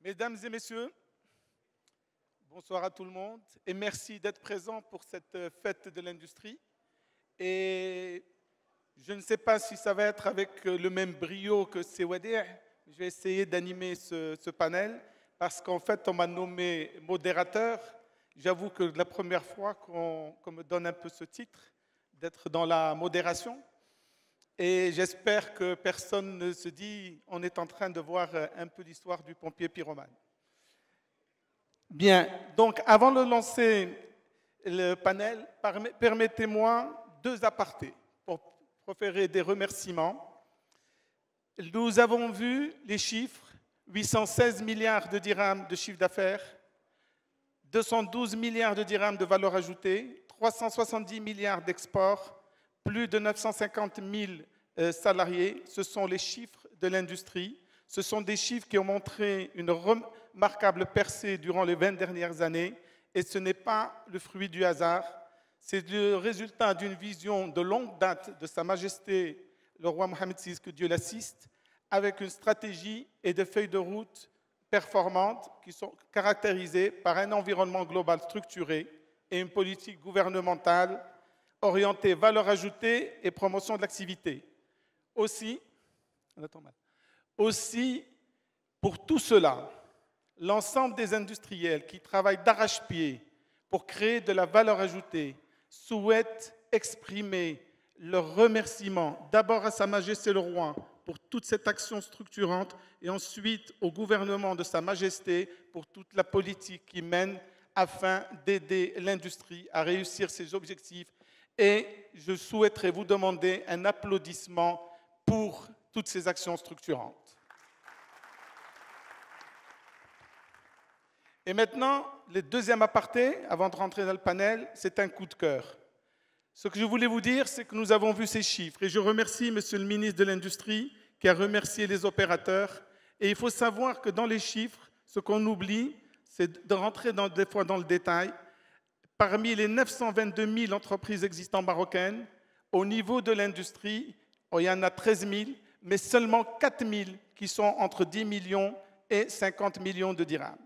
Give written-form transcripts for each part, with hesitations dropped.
Mesdames et messieurs, bonsoir à tout le monde et merci d'être présents pour cette fête de l'industrie. Et je ne sais pas si ça va être avec le même brio que Sewadir. Je vais essayer d'animer ce panel parce qu'en fait, on m'a nommé modérateur. J'avoue que la première fois qu'on me donne un peu ce titre, d'être dans la modération. Et j'espère que personne ne se dit on est en train de voir un peu l'histoire du pompier pyromane. Bien, donc avant de lancer le panel, permettez-moi deux apartés pour proférer des remerciements. Nous avons vu les chiffres, 816 milliards de dirhams de chiffre d'affaires, 212 milliards de dirhams de valeur ajoutée, 370 milliards d'exports, plus de 950 000 salariés. Ce sont les chiffres de l'industrie. Ce sont des chiffres qui ont montré une remarquable percée durant les 20 dernières années. Et ce n'est pas le fruit du hasard. C'est le résultat d'une vision de longue date de Sa Majesté, le roi Mohammed VI, que Dieu l'assiste, avec une stratégie et des feuilles de route performantes qui sont caractérisées par un environnement global structuré et une politique gouvernementale orientée valeur ajoutée et promotion de l'activité. Aussi, pour tout cela, l'ensemble des industriels qui travaillent d'arrache-pied pour créer de la valeur ajoutée souhaitent exprimer leur remerciement d'abord à Sa Majesté le Roi pour toute cette action structurante et ensuite au gouvernement de Sa Majesté pour toute la politique qu'il mène afin d'aider l'industrie à réussir ses objectifs. Et je souhaiterais vous demander un applaudissement pour toutes ces actions structurantes. Et maintenant, le deuxième aparté, avant de rentrer dans le panel, c'est un coup de cœur. Ce que je voulais vous dire, c'est que nous avons vu ces chiffres. Et je remercie Monsieur le ministre de l'Industrie qui a remercié les opérateurs. Et il faut savoir que dans les chiffres, ce qu'on oublie, c'est de rentrer des fois dans le détail. Parmi les 922 000 entreprises existantes marocaines, au niveau de l'industrie, il y en a 13 000, mais seulement 4 000 qui sont entre 10 millions et 50 millions de dirhams.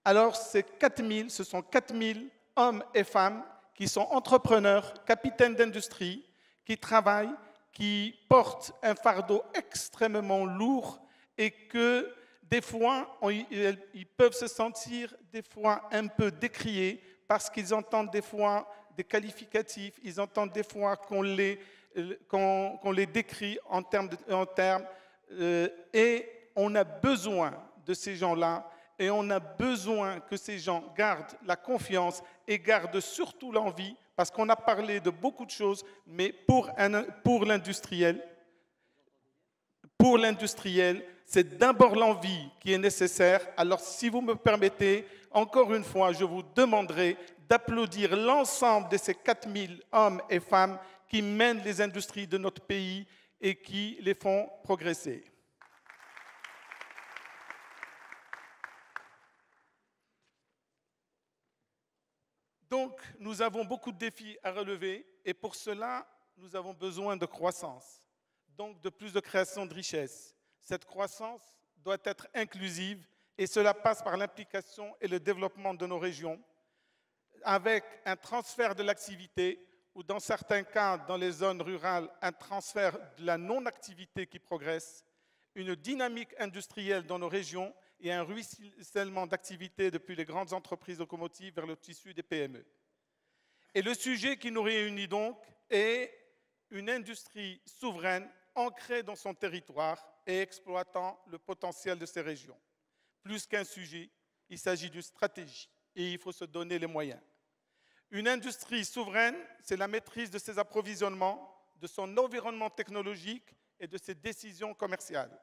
Alors, ces 4 000, ce sont 4 000 hommes et femmes qui sont entrepreneurs, capitaines d'industrie, qui travaillent, qui portent un fardeau extrêmement lourd et que des fois, ils peuvent se sentir des fois un peu décriés parce qu'ils entendent des fois des qualificatifs, ils entendent des fois qu'on les décrit en termes et on a besoin de ces gens-là et on a besoin que ces gens gardent la confiance et gardent surtout l'envie parce qu'on a parlé de beaucoup de choses, mais pour l'industriel, c'est d'abord l'envie qui est nécessaire. Alors, si vous me permettez, encore une fois, je vous demanderai d'applaudir l'ensemble de ces 4 000 hommes et femmes qui mènent les industries de notre pays et qui les font progresser. Donc, nous avons beaucoup de défis à relever et pour cela, nous avons besoin de croissance, donc de plus de création de richesses. Cette croissance doit être inclusive et cela passe par l'implication et le développement de nos régions avec un transfert de l'activité ou dans certains cas, dans les zones rurales, un transfert de la non-activité qui progresse, une dynamique industrielle dans nos régions et un ruissellement d'activité depuis les grandes entreprises locomotives vers le tissu des PME. Et le sujet qui nous réunit donc est une industrie souveraine ancrée dans son territoire et exploitant le potentiel de ces régions. Plus qu'un sujet, il s'agit d'une stratégie et il faut se donner les moyens. Une industrie souveraine, c'est la maîtrise de ses approvisionnements, de son environnement technologique et de ses décisions commerciales.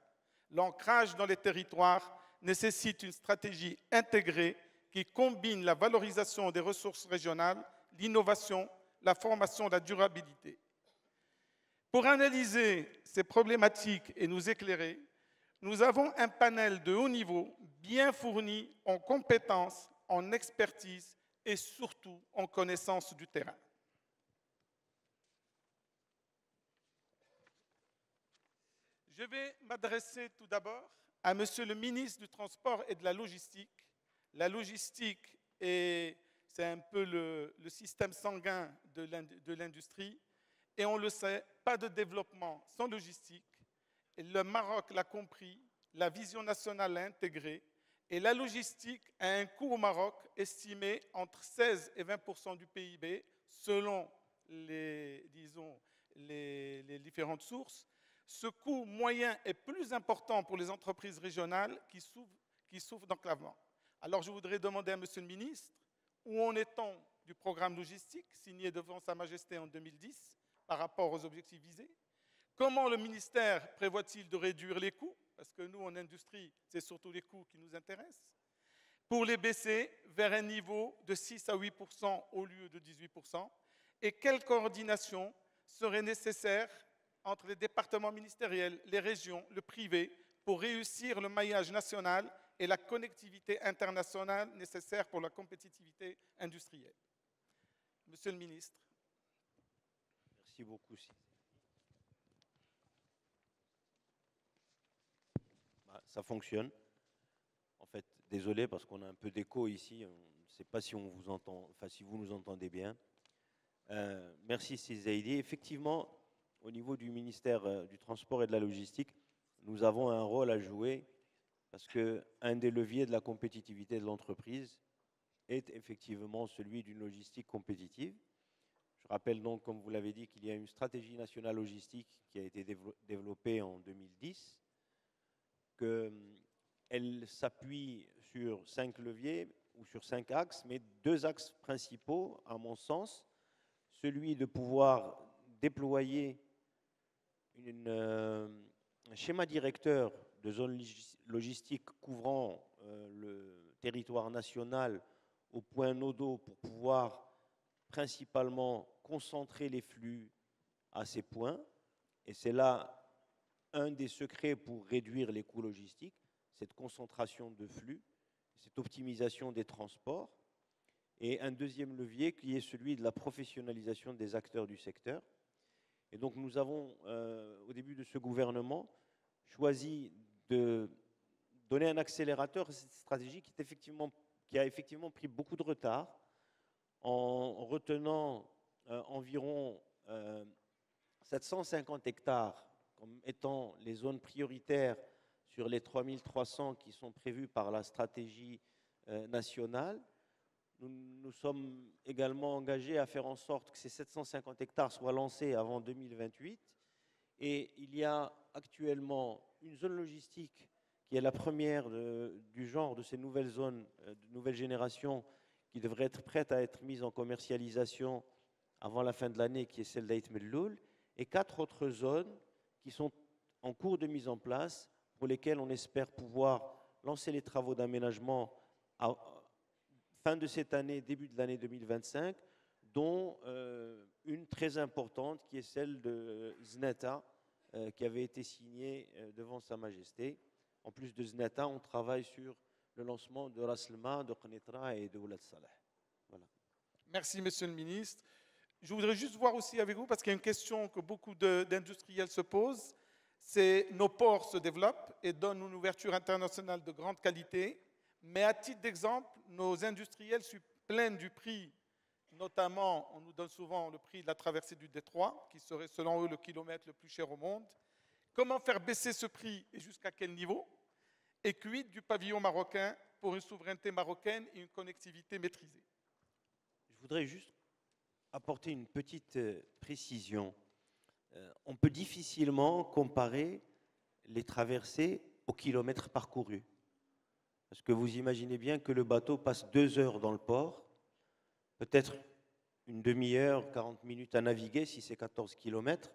L'ancrage dans les territoires nécessite une stratégie intégrée qui combine la valorisation des ressources régionales, l'innovation, la formation, la durabilité. Pour analyser ces problématiques et nous éclairer, nous avons un panel de haut niveau bien fourni en compétences, en expertise et surtout en connaissance du terrain. Je vais m'adresser tout d'abord à Monsieur le ministre du Transport et de la Logistique. La logistique, c'est un peu le système sanguin de l'industrie. Et on le sait, pas de développement sans logistique. Et le Maroc l'a compris, la vision nationale l'a intégré. Et la logistique a un coût au Maroc estimé entre 16 et 20% du PIB, selon disons, les différentes sources. Ce coût moyen est plus important pour les entreprises régionales qui souffrent d'enclavement. Alors je voudrais demander à Monsieur le ministre, où en est-on du programme logistique signé devant Sa Majesté en 2010 par rapport aux objectifs visés? Comment le ministère prévoit-il de réduire les coûts? Parce que nous, en industrie, c'est surtout les coûts qui nous intéressent. Pour les baisser vers un niveau de 6 à 8% au lieu de 18%. Et quelle coordination serait nécessaire entre les départements ministériels, les régions, le privé, pour réussir le maillage national et la connectivité internationale nécessaire pour la compétitivité industrielle? Monsieur le ministre. Merci beaucoup. Ça fonctionne. En fait, désolé parce qu'on a un peu d'écho ici. On ne sait pas si on vous entend, enfin si vous nous entendez bien. Merci Zaidi. Effectivement, au niveau du ministère du Transport et de la Logistique, nous avons un rôle à jouer parce qu'un des leviers de la compétitivité de l'entreprise est effectivement celui d'une logistique compétitive. Je rappelle donc, comme vous l'avez dit, qu'il y a une stratégie nationale logistique qui a été développée en 2010, qu'elle s'appuie sur 5 leviers ou sur 5 axes, mais 2 axes principaux, à mon sens. Celui de pouvoir déployer un schéma directeur de zone logistique couvrant le territoire national aux points nodaux pour pouvoir principalement concentrer les flux à ces points. Et c'est là un des secrets pour réduire les coûts logistiques, cette concentration de flux, cette optimisation des transports. Et un deuxième levier qui est celui de la professionnalisation des acteurs du secteur. Et donc nous avons, au début de ce gouvernement, choisi de donner un accélérateur à cette stratégie qui a effectivement pris beaucoup de retard en retenant environ 750 hectares comme étant les zones prioritaires sur les 3300 qui sont prévues par la stratégie nationale. Nous sommes également engagés à faire en sorte que ces 750 hectares soient lancés avant 2028. Et il y a actuellement une zone logistique qui est la première du genre de ces nouvelles zones de nouvelle génération qui devrait être prête à être mise en commercialisation avant la fin de l'année, qui est celle d'Aït Melloul, et 4 autres zones qui sont en cours de mise en place, pour lesquelles on espère pouvoir lancer les travaux d'aménagement à fin de cette année, début de l'année 2025, dont une très importante qui est celle de Znata, qui avait été signée devant Sa Majesté. En plus de Znata, on travaille sur le lancement de Raslma, de Qanitra et de Oulad Salah. Voilà. Merci, Monsieur le ministre. Je voudrais juste voir aussi avec vous, parce qu'il y a une question que beaucoup d'industriels se posent, c'est nos ports se développent et donnent une ouverture internationale de grande qualité, mais à titre d'exemple, nos industriels se plaignent du prix, notamment, on nous donne souvent le prix de la traversée du détroit, qui serait selon eux le kilomètre le plus cher au monde. Comment faire baisser ce prix et jusqu'à quel niveau? Et quid du pavillon marocain pour une souveraineté marocaine et une connectivité maîtrisée? Je voudrais juste apporter une petite précision. On peut difficilement comparer les traversées au kilomètre parcouru. Parce que vous imaginez bien que le bateau passe 2 heures dans le port, peut-être une demi-heure, 40 minutes à naviguer si c'est 14 km.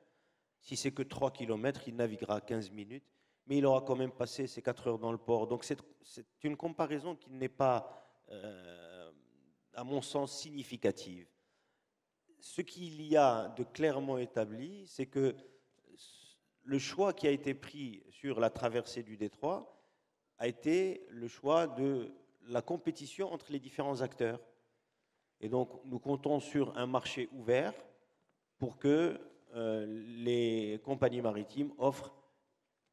Si c'est que 3 km, il naviguera 15 minutes, mais il aura quand même passé ces 4 heures dans le port. Donc c'est une comparaison qui n'est pas, à mon sens, significative. Ce qu'il y a de clairement établi, c'est que le choix qui a été pris sur la traversée du détroit a été le choix de la compétition entre les différents acteurs. Et donc, nous comptons sur un marché ouvert pour que les compagnies maritimes offrent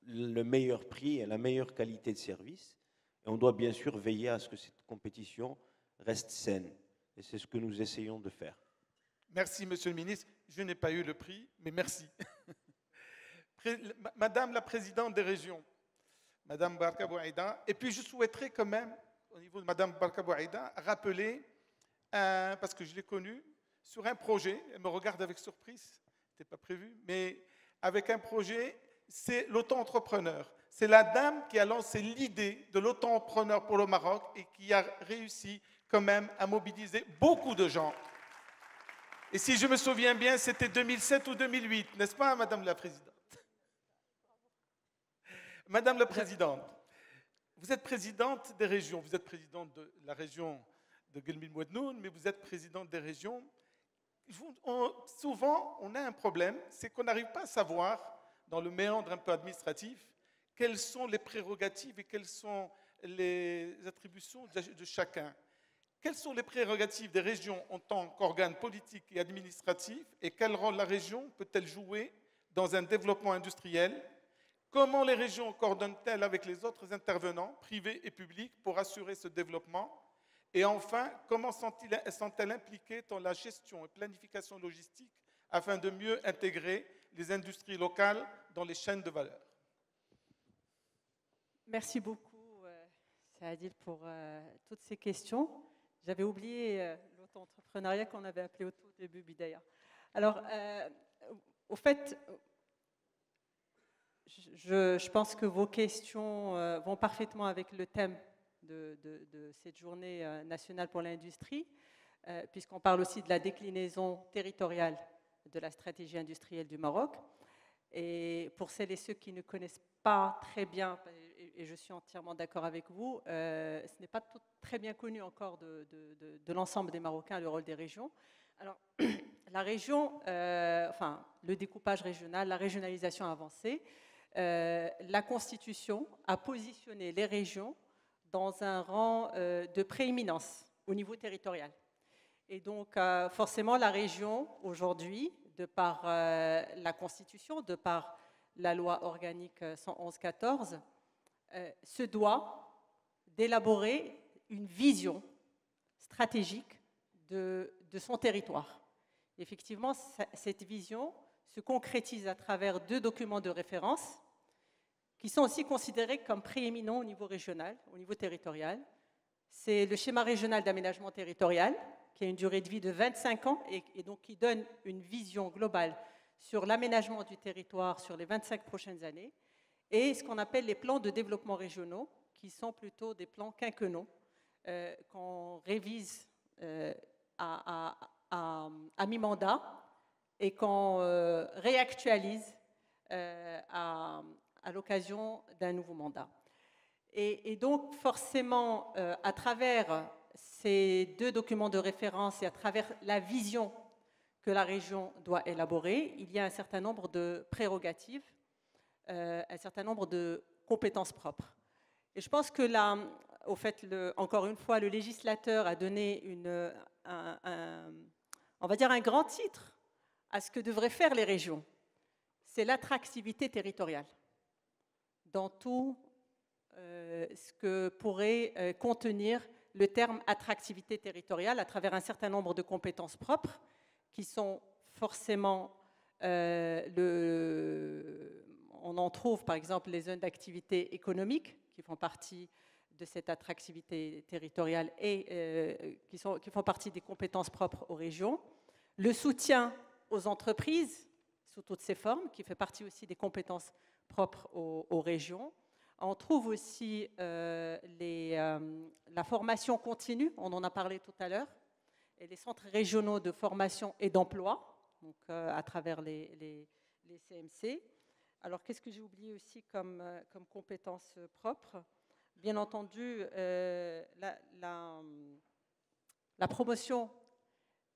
le meilleur prix et la meilleure qualité de service. Et on doit bien sûr veiller à ce que cette compétition reste saine. Et c'est ce que nous essayons de faire. Merci, Monsieur le ministre. Je n'ai pas eu le prix, mais merci. Madame la Présidente des régions, Madame Barka Bouaïda, et puis je souhaiterais quand même, au niveau de Madame Barka Bouaïda, rappeler, parce que je l'ai connue, sur un projet, elle me regarde avec surprise, ce n'était pas prévu, mais avec un projet, c'est l'auto-entrepreneur. C'est la dame qui a lancé l'idée de l'auto-entrepreneur pour le Maroc et qui a réussi quand même à mobiliser beaucoup de gens. Et si je me souviens bien, c'était 2007 ou 2008, n'est-ce pas, Madame la Présidente? Madame la Présidente, vous êtes présidente des régions, vous êtes présidente de la région de Guelmim-Ouadnoun, mais vous êtes présidente des régions. Souvent, on a un problème, c'est qu'on n'arrive pas à savoir, dans le méandre un peu administratif, quelles sont les prérogatives et quelles sont les attributions de chacun. Quelles sont les prérogatives des régions en tant qu'organe politique et administratif et quel rôle la région peut-elle jouer dans un développement industriel? Comment les régions coordonnent-elles avec les autres intervenants, privés et publics, pour assurer ce développement? Et enfin, comment sont-elles impliquées dans la gestion et planification logistique afin de mieux intégrer les industries locales dans les chaînes de valeur? Merci beaucoup, Saadil, pour toutes ces questions. J'avais oublié l'auto-entrepreneuriat qu'on avait appelé au tout début, Bidaya. Alors, au fait, je pense que vos questions vont parfaitement avec le thème de cette journée nationale pour l'industrie, puisqu'on parle aussi de la déclinaison territoriale de la stratégie industrielle du Maroc. Et pour celles et ceux qui ne connaissent pas très bien, et je suis entièrement d'accord avec vous, ce n'est pas très bien connu encore de l'ensemble des Marocains, le rôle des régions. Alors, la région, enfin, le découpage régional, la régionalisation avancée, la Constitution a positionné les régions dans un rang de prééminence au niveau territorial. Et donc, forcément, la région, aujourd'hui, de par la Constitution, de par la loi organique 111-14, se doit d'élaborer une vision stratégique de son territoire. Effectivement, cette vision se concrétise à travers 2 documents de référence qui sont aussi considérés comme prééminents au niveau régional, au niveau territorial. C'est le schéma régional d'aménagement territorial, qui a une durée de vie de 25 ans et donc qui donne une vision globale sur l'aménagement du territoire sur les 25 prochaines années, et ce qu'on appelle les plans de développement régionaux, qui sont plutôt des plans quinquennaux, qu'on révise à mi-mandat et qu'on réactualise à l'occasion d'un nouveau mandat. Et donc, forcément, à travers ces 2 documents de référence et à travers la vision que la région doit élaborer, il y a un certain nombre de prérogatives, un certain nombre de compétences propres. Et je pense que là, au fait, encore une fois, le législateur a donné on va dire un grand titre à ce que devraient faire les régions. C'est l'attractivité territoriale. Dans tout ce que pourrait contenir le terme attractivité territoriale à travers un certain nombre de compétences propres qui sont forcément, on en trouve par exemple les zones d'activité économique qui font partie de cette attractivité territoriale et qui font partie des compétences propres aux régions, le soutien aux entreprises sous toutes ses formes qui fait partie aussi des compétences propres aux régions. On trouve aussi la formation continue, on en a parlé tout à l'heure, et les centres régionaux de formation et d'emploi, donc à travers les CMC. Alors, qu'est-ce que j'ai oublié aussi comme compétences propres? Bien entendu, la promotion,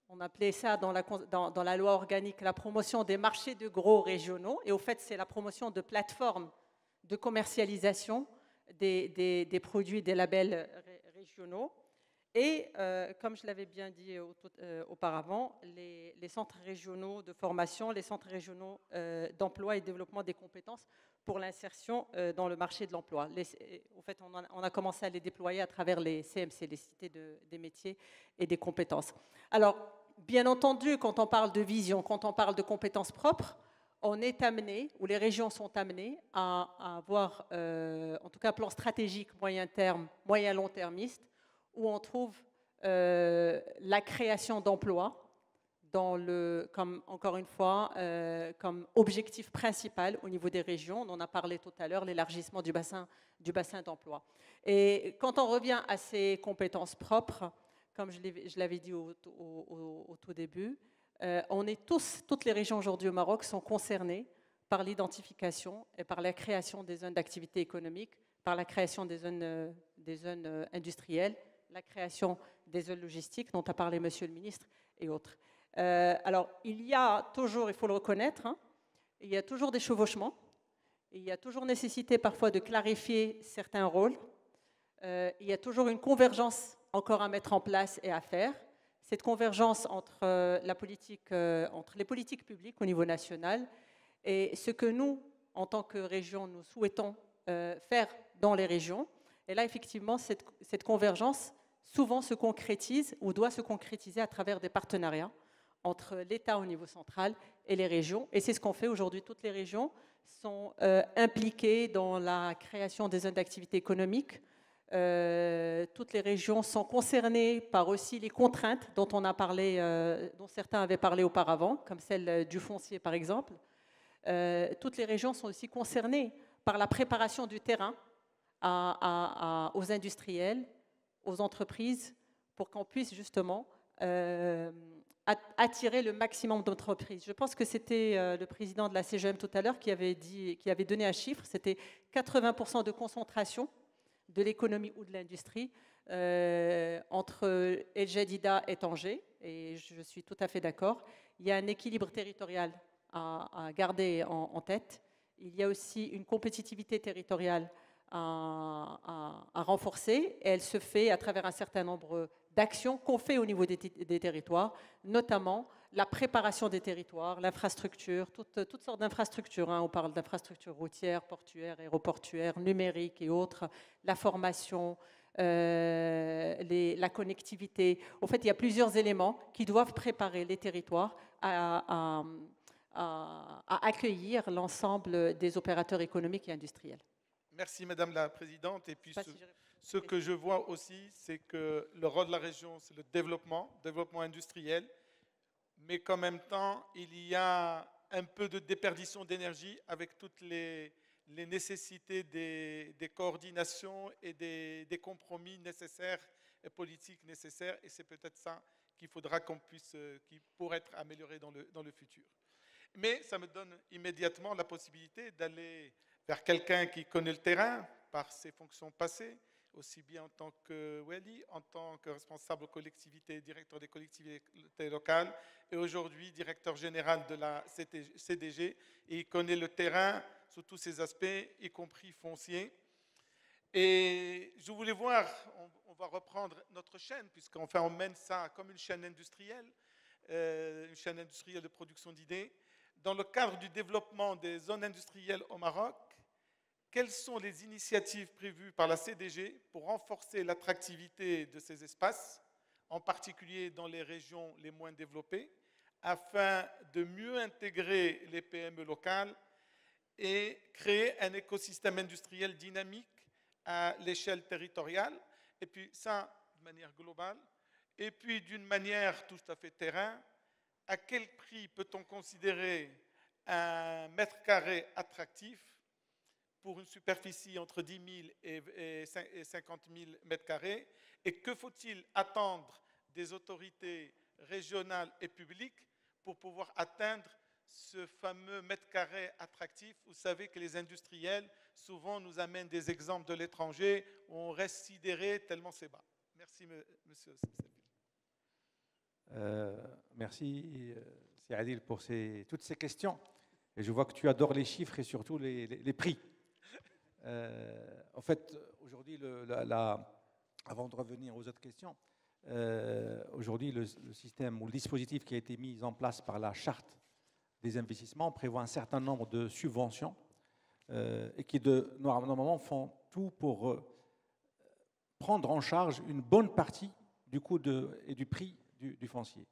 on appelait ça dans la loi organique la promotion des marchés de gros régionaux, et au fait, c'est la promotion de plateformes de commercialisation des produits, des labels régionaux. Et comme je l'avais bien dit auparavant, les centres régionaux de formation, les centres régionaux d'emploi et développement des compétences pour l'insertion dans le marché de l'emploi. En fait, on a commencé à les déployer à travers les CMC, les cités des métiers et des compétences. Alors, bien entendu, quand on parle de vision, quand on parle de compétences propres, on est amené, ou les régions sont amenées à avoir, en tout cas, un plan stratégique moyen terme, moyen long termiste, où on trouve la création d'emplois comme, encore une fois, comme objectif principal au niveau des régions. On en a parlé tout à l'heure, l'élargissement du bassin d'emploi. Et quand on revient à ces compétences propres, comme je l'avais dit au tout début, toutes les régions aujourd'hui au Maroc sont concernées par l'identification et par la création des zones d'activité économique, par la création des zones industrielles, la création des zones logistiques dont a parlé Monsieur le ministre et autres. Alors, il y a toujours, il faut le reconnaître, il y a toujours des chevauchements, il y a toujours nécessité parfois de clarifier certains rôles, il y a toujours une convergence encore à mettre en place et à faire. Cette convergence entre les politiques publiques au niveau national et ce que nous, en tant que région, nous souhaitons faire dans les régions. Et là, effectivement, cette convergence souvent se concrétise ou doit se concrétiser à travers des partenariats entre l'État au niveau central et les régions. Et c'est ce qu'on fait aujourd'hui. Toutes les régions sont impliquées dans la création des zones d'activité économique. Toutes les régions sont concernées par aussi les contraintes dont on a parlé, dont certains avaient parlé auparavant, comme celle du foncier par exemple. Toutes les régions sont aussi concernées par la préparation du terrain aux industriels, aux entreprises, pour qu'on puisse justement attirer le maximum d'entreprises. Je pense que c'était le président de la CGM tout à l'heure qui avait donné un chiffre, c'était 80% de concentration de l'économie ou de l'industrie entre El Jadida et Tanger, et je suis tout à fait d'accord. Il y a un équilibre territorial à garder en tête. Il y a aussi une compétitivité territoriale à renforcer, et elle se fait à travers un certain nombre d'actions qu'on fait au niveau des territoires, notamment la préparation des territoires, l'infrastructure, toutes sortes d'infrastructures. On parle d'infrastructures routières, portuaires, aéroportuaires, numériques et autres, la formation, la connectivité. En fait, il y a plusieurs éléments qui doivent préparer les territoires à accueillir l'ensemble des opérateurs économiques et industriels. Merci Madame la Présidente. Et puis ce que je vois aussi, c'est que le rôle de la région, c'est le développement industriel, mais qu'en même temps, il y a un peu de déperdition d'énergie avec toutes les nécessités des coordinations et des compromis nécessaires et politiques nécessaires. Et c'est peut-être ça qu'il faudra qui pourrait être amélioré dans le futur. Mais ça me donne immédiatement la possibilité d'aller vers quelqu'un qui connaît le terrain par ses fonctions passées, aussi bien en tant que Wali, en tant que responsable collectivité, directeur des collectivités locales, et aujourd'hui directeur général de la CDG. Et il connaît le terrain sous tous ses aspects, y compris foncier. Et je voulais voir, on va reprendre notre chaîne, puisqu'enfin on mène ça comme une chaîne industrielle de production d'idées. Dans le cadre du développement des zones industrielles au Maroc, quelles sont les initiatives prévues par la CDG pour renforcer l'attractivité de ces espaces, en particulier dans les régions les moins développées, afin de mieux intégrer les PME locales et créer un écosystème industriel dynamique à l'échelle territoriale, et puis ça de manière globale, et puis d'une manière tout à fait terrain, à quel prix peut-on considérer un mètre carré attractif pour une superficie entre 10 000 et 50 000 mètres carrés, et que faut-il attendre des autorités régionales et publiques pour pouvoir atteindre ce fameux mètre carré attractif? Vous savez que les industriels souvent nous amènent des exemples de l'étranger où on reste sidéré tellement c'est bas. Merci, monsieur. Merci, c'est Adil, pour toutes ces questions. Et je vois que tu adores les chiffres et surtout les prix. En fait, aujourd'hui, avant de revenir aux autres questions, Aujourd'hui, le système ou le dispositif qui a été mis en place par la charte des investissements prévoit un certain nombre de subventions et qui, normalement, font tout pour prendre en charge une bonne partie du coût et du prix du foncier.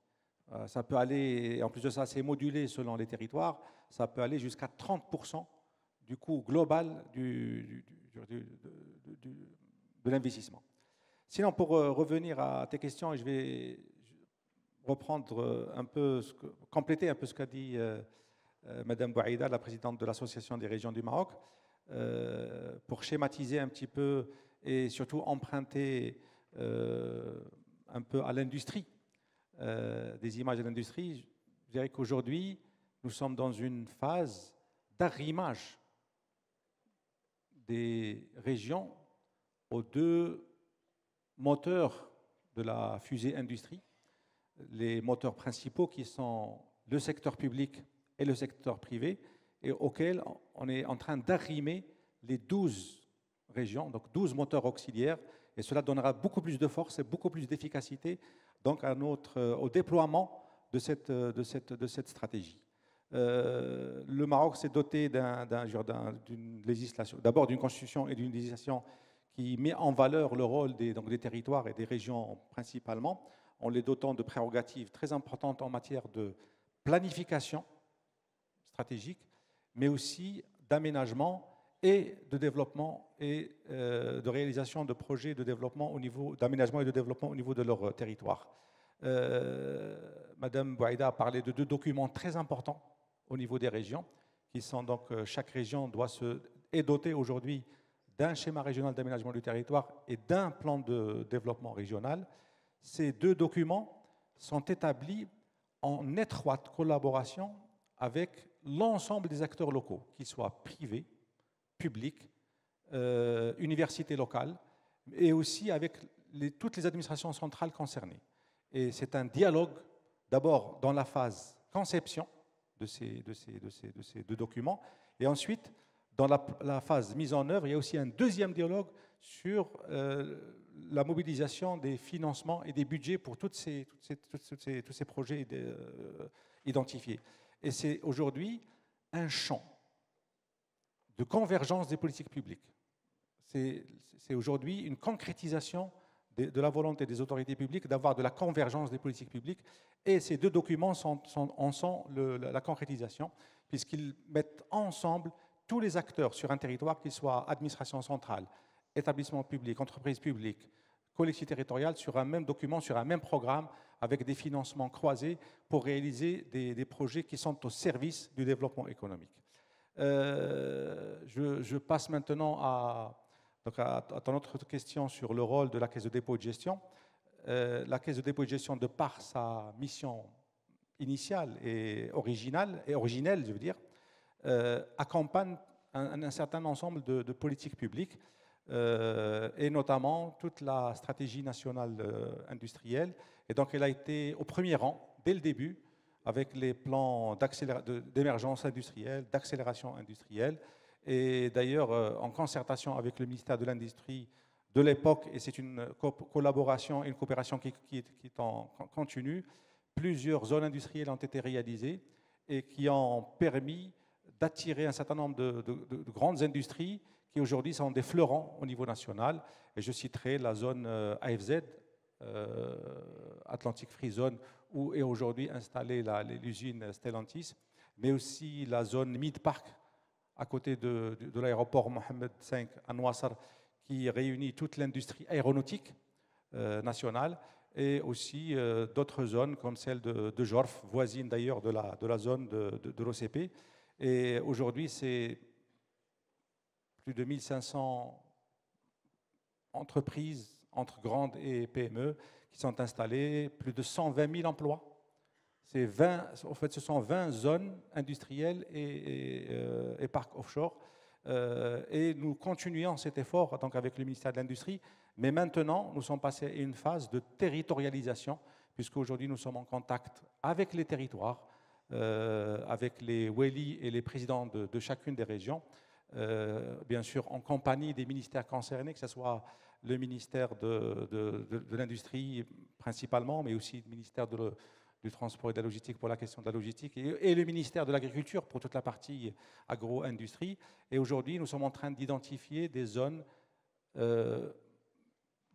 Ça peut aller, en plus de ça, c'est modulé selon les territoires, ça peut aller jusqu'à 30% du coût global de l'investissement. Sinon, pour revenir à tes questions, je vais reprendre un peu, compléter un peu ce qu'a dit Madame Bouaïda, la présidente de l'Association des régions du Maroc, pour schématiser un petit peu et surtout emprunter un peu à l'industrie, des images de l'industrie. Je dirais qu'aujourd'hui, nous sommes dans une phase d'arrimage des régions aux deux moteurs de la fusée industrie, les moteurs principaux qui sont le secteur public et le secteur privé, et auxquels on est en train d'arrimer les 12 régions, donc 12 moteurs auxiliaires, et cela donnera beaucoup plus de force et beaucoup plus d'efficacité donc au déploiement de cette stratégie. Le Maroc s'est doté d'une législation, d'abord d'une constitution et d'une législation qui met en valeur le rôle des territoires et des régions principalement, en les dotant de prérogatives très importantes en matière de planification stratégique, mais aussi d'aménagement et de développement et de réalisation de projets de développement d'aménagement et de développement au niveau de leur territoire. Madame Bouaïda a parlé de deux documents très importants au niveau des régions, qui sont donc chaque région est dotée aujourd'hui d'un schéma régional d'aménagement du territoire et d'un plan de développement régional. Ces deux documents sont établis en étroite collaboration avec l'ensemble des acteurs locaux, qu'ils soient privés, publics, universités locales, et aussi avec toutes les administrations centrales concernées. Et c'est un dialogue, d'abord dans la phase conception de ces deux documents, et ensuite, dans la phase mise en œuvre, il y a aussi un deuxième dialogue sur la mobilisation des financements et des budgets pour tous ces projets identifiés. Et c'est aujourd'hui un champ de convergence des politiques publiques. C'est aujourd'hui une concrétisation de la volonté des autorités publiques d'avoir de la convergence des politiques publiques, et ces deux documents en sont la concrétisation, puisqu'ils mettent ensemble tous les acteurs sur un territoire, qu'ils soient administration centrale, établissement public, entreprise publique, collectivité territoriale, sur un même document, sur un même programme, avec des financements croisés pour réaliser des projets qui sont au service du développement économique. Je passe maintenant à ton autre question sur le rôle de la Caisse de dépôt et de gestion. La Caisse de dépôt et de gestion, de par sa mission initiale et originelle, je veux dire, accompagne un certain ensemble de politiques publiques, et notamment toute la stratégie nationale industrielle. Et donc, elle a été au premier rang, dès le début, avec les plans d'émergence industrielle, d'accélération industrielle. Et d'ailleurs, en concertation avec le ministère de l'Industrie de l'époque, et c'est une collaboration et une coopération qui est en continu, plusieurs zones industrielles ont été réalisées et qui ont permis d'attirer un certain nombre de grandes industries qui aujourd'hui sont des fleurons au niveau national. Et je citerai la zone AFZ, Atlantic Free Zone, où est aujourd'hui installée l'usine Stellantis, mais aussi la zone Mid-Park, à côté de l'aéroport Mohammed V à Nouassar, qui réunit toute l'industrie aéronautique nationale, et aussi d'autres zones comme celle de Jorf, voisine d'ailleurs de la zone de l'OCP. Et aujourd'hui, c'est plus de 1500 entreprises entre grandes et PME qui sont installées, plus de 120 000 emplois. En fait, ce sont 20 zones industrielles et parcs offshore. Et nous continuons cet effort donc, avec le ministère de l'Industrie. Mais maintenant, nous sommes passés à une phase de territorialisation, puisqu'aujourd'hui, nous sommes en contact avec les territoires, avec les WELI et les présidents de chacune des régions, bien sûr en compagnie des ministères concernés, que ce soit le ministère de l'Industrie principalement, mais aussi le ministère du Transport et de la Logistique pour la question de la logistique, et le ministère de l'Agriculture pour toute la partie agro-industrie. Et aujourd'hui, nous sommes en train d'identifier des zones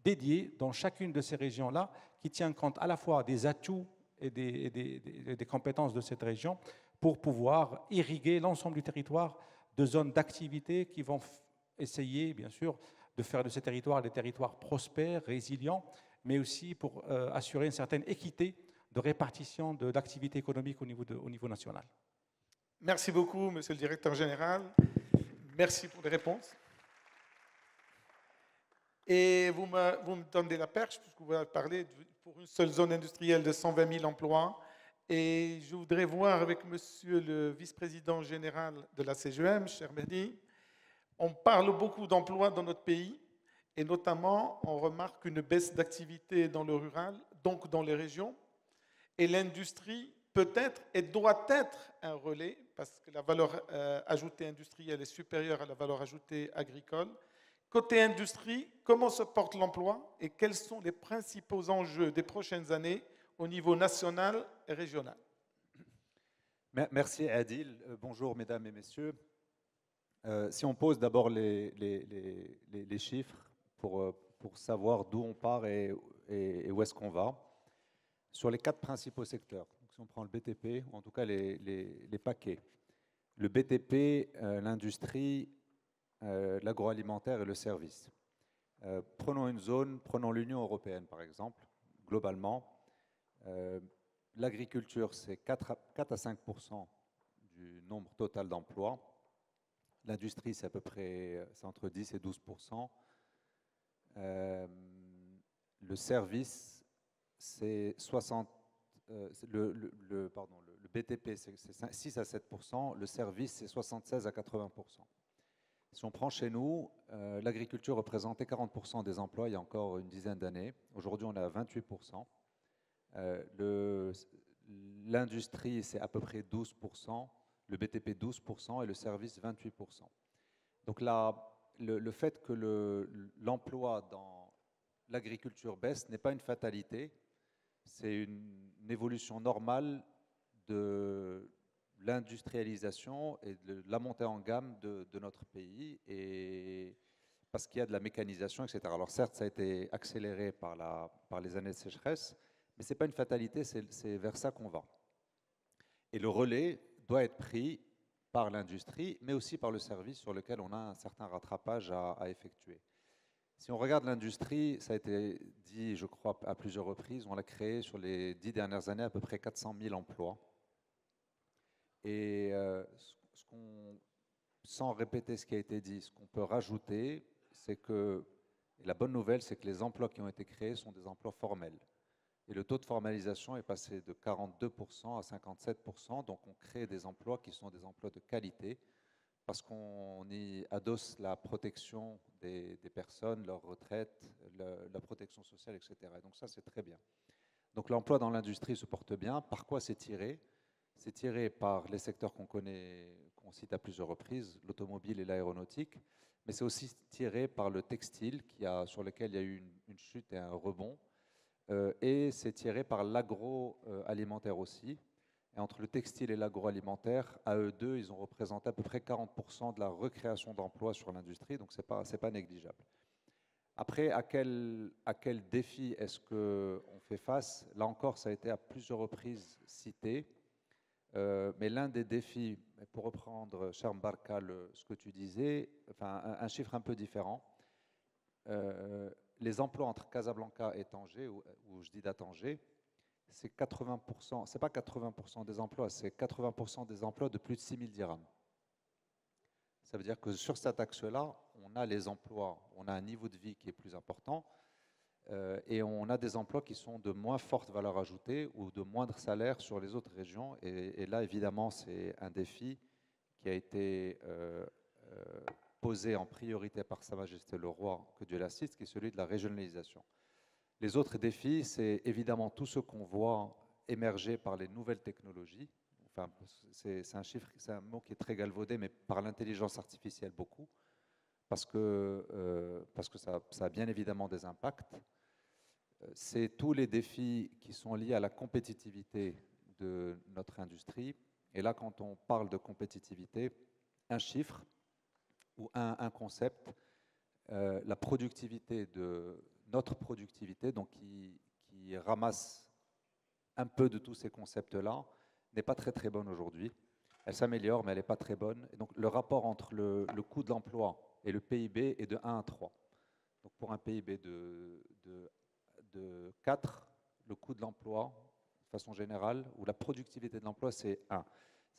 dédiées dans chacune de ces régions-là, qui tient compte à la fois des atouts et des compétences de cette région pour pouvoir irriguer l'ensemble du territoire de zones d'activité qui vont essayer, bien sûr, de faire de ces territoires des territoires prospères, résilients, mais aussi pour assurer une certaine équité de répartition d'activité économique au niveau national. Merci beaucoup, Monsieur le Directeur Général. Merci pour les réponses. Et vous me donnez la perche, puisque vous avez parlé pour une seule zone industrielle de 120 000 emplois. Et je voudrais voir avec Monsieur le Vice-président général de la CGM, cher Mehdi. On parle beaucoup d'emplois dans notre pays, et notamment, on remarque une baisse d'activité dans le rural, donc dans les régions. Et l'industrie peut-être et doit être un relais, parce que la valeur ajoutée industrielle est supérieure à la valeur ajoutée agricole. Côté industrie, comment se porte l'emploi et quels sont les principaux enjeux des prochaines années au niveau national et régional? Merci Adil. Bonjour mesdames et messieurs. Si on pose d'abord les chiffres pour savoir d'où on part et où est-ce qu'on va, sur les 4 principaux secteurs, donc si on prend le BTP, ou en tout cas les paquets, le BTP, l'industrie, l'agroalimentaire et le service. Prenons une zone, prenons l'Union européenne par exemple, globalement. L'agriculture, c'est 4 à 5% du nombre total d'emplois. L'industrie, c'est à peu près entre 10 et 12%. Le service, c'est 60%. Le BTP, c'est 6 à 7%. Le service, c'est 76 à 80%. Si on prend chez nous, l'agriculture représentait 40% des emplois il y a encore une dizaine d'années. Aujourd'hui, on est à 28%. L'industrie, c'est à peu près 12%, le BTP 12% et le service 28%. Donc là, le fait que l'emploi dans l'agriculture baisse n'est pas une fatalité, c'est une évolution normale de l'industrialisation et de la montée en gamme de notre pays, et parce qu'il y a de la mécanisation, etc. Alors certes, ça a été accéléré par les années de sécheresse, mais ce n'est pas une fatalité, c'est vers ça qu'on va. Et le relais doit être pris par l'industrie, mais aussi par le service sur lequel on a un certain rattrapage à effectuer. Si on regarde l'industrie, ça a été dit, je crois, à plusieurs reprises, on l'a créé sur les 10 dernières années à peu près 400 000 emplois. Et sans répéter ce qui a été dit, ce qu'on peut rajouter, c'est que la bonne nouvelle, c'est que les emplois qui ont été créés sont des emplois formels. Et le taux de formalisation est passé de 42% à 57%, donc on crée des emplois qui sont des emplois de qualité, parce qu'on y adosse la protection des personnes, leur retraite, la protection sociale, etc. Et donc ça, c'est très bien. Donc l'emploi dans l'industrie se porte bien. Par quoi c'est tiré? C'est tiré par les secteurs qu'on connaît, qu'on cite à plusieurs reprises, l'automobile et l'aéronautique, mais c'est aussi tiré par le textile, sur lequel il y a eu une chute et un rebond, et c'est tiré par l'agroalimentaire aussi. Et entre le textile et l'agroalimentaire, à eux deux, ils ont représenté à peu près 40% de la recréation d'emplois sur l'industrie, donc ce n'est pas négligeable. Après, à quel défi est-ce qu'on fait face? Là encore, ça a été à plusieurs reprises cité, mais l'un des défis, pour reprendre, cher Mbarka, ce que tu disais, enfin, un chiffre un peu différent, les emplois entre Casablanca et Tanger, ou je dis d'Atanger, c'est 80%, c'est pas 80% des emplois, c'est 80% des emplois de plus de 6 000 dirhams. Ça veut dire que sur cet axe-là, on a les emplois, on a un niveau de vie qui est plus important, et on a des emplois qui sont de moins forte valeur ajoutée ou de moindre salaire sur les autres régions. Et là, évidemment, c'est un défi qui a été posé en priorité par Sa Majesté le Roi, que Dieu l'assiste, qui est celui de la régionalisation. Les autres défis, c'est évidemment tout ce qu'on voit émerger par les nouvelles technologies. Enfin, c'est un mot qui est très galvaudé, mais par l'intelligence artificielle beaucoup. parce que ça a bien évidemment des impacts. C'est tous les défis qui sont liés à la compétitivité de notre industrie. Et là, quand on parle de compétitivité, un chiffre ou un concept, la productivité de notre productivité, donc qui ramasse un peu de tous ces concepts-là, n'est pas très très bonne aujourd'hui. Elle s'améliore, mais elle n'est pas très bonne. Et donc le rapport entre le coût de l'emploi et le PIB est de 1 à 3. Donc pour un PIB de 4, le coût de l'emploi, de façon générale, ou la productivité de l'emploi, c'est 1. Ça